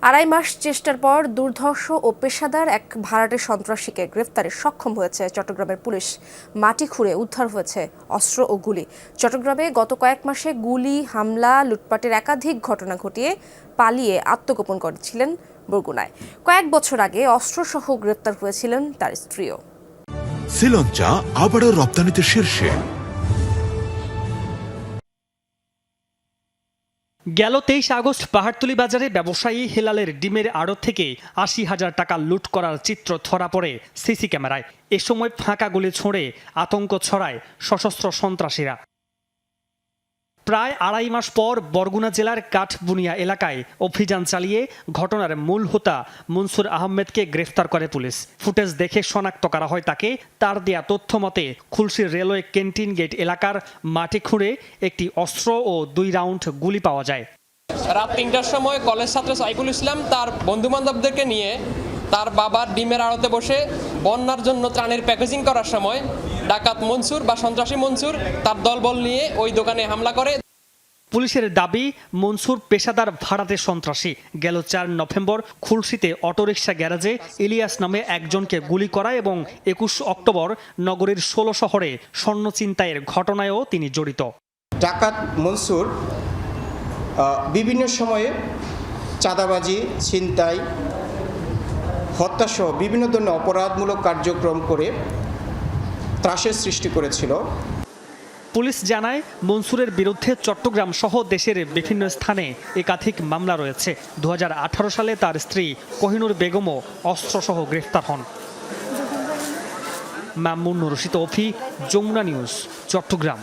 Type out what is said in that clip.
আড়াই মাস চেষ্টার পর দুর্ধর্ষ ও পেশাদার এক ভাড়াটে সন্ত্রাসীকে গ্রেফতারে সক্ষম হয়েছে চট্টগ্রামের পুলিশ। মাটি খুঁড়ে উদ্ধার হয়েছে অস্ত্র ও গুলি। চট্টগ্রামে গত কয়েক মাসে গুলি, হামলা, লুটপাটের একাধিক ঘটনা ঘটিয়ে পালিয়ে আত্মগোপন করেছিলেন বরগুনায়। কয়েক বছর আগে অস্ত্রসহ গ্রেফতার হয়েছিলেন তার স্ত্রীও। শ্রীলঙ্কা আবারও রপ্তানিতে শীর্ষে। গেল 23 আগস্ট পাহাড়তলী বাজারে ব্যবসায়ী হেলালের ডিমের আড়ত থেকে ৮০,০০০ টাকা লুট করার চিত্র ধরা পড়ে সিসি ক্যামেরায়। এ সময় ফাঁকা গুলি ছোঁড়ে আতঙ্ক ছড়ায় সশস্ত্র সন্ত্রাসীরা। প্রায় আড়াই মাস পর বরগুনা জেলার কাঠবুনিয়া এলাকায় অভিযান চালিয়ে ঘটনার মূল হোতা মনসুর আহমেদকে গ্রেফতার করে পুলিশ। ফুটেজ দেখে শনাক্ত করা হয় তাকে। তার দেয়া তথ্য মতে খুলশীর রেলওয়ে ক্যান্টিন গেট এলাকার মাটি খুঁড়ে একটি অস্ত্র ও 2 রাউন্ড গুলি পাওয়া যায়। রাত ৩টার সময় কলেজ ছাত্র সাইফুল ইসলাম তার বন্ধুবান্ধবদেরকে নিয়ে তার বাবার ডিমের আড়তে বসে বন্যার জন্য ত্রাণের প্যাকেজিং করার সময় ডাকাত মনসুর বা সন্ত্রাসী মনসুর তার দলবল নিয়ে ওই দোকানে হামলা করে। পুলিশের দাবি, মনসুর পেশাদার ভাড়াটে সন্ত্রাসী। গেল ৪ নভেম্বর খুলশীতে অটোরিকশা গ্যারেজে ইলিয়াস নামে একজনকে গুলি করায় এবং ২১ অক্টোবর নগরীর ১৬ শহরে স্বর্ণ ছিনতাইয়ের ঘটনায়ও তিনি জড়িত। ডাকাত মনসুর বিভিন্ন সময়ে চাঁদাবাজি, ছিনতাই, হত্যাসহ বিভিন্ন ধরনের অপরাধমূলক কার্যক্রম করে ত্রাসের সৃষ্টি করেছিল। পুলিশ জানায়, মনসুরের বিরুদ্ধে চট্টগ্রাম সহ দেশের বিভিন্ন স্থানে একাধিক মামলা রয়েছে। ২০১৮ সালে তার স্ত্রী কোহিনুর বেগমও অস্ত্রসহ গ্রেফতার হন। মামুন রশিদ অফি, যমুনা নিউজ, চট্টগ্রাম।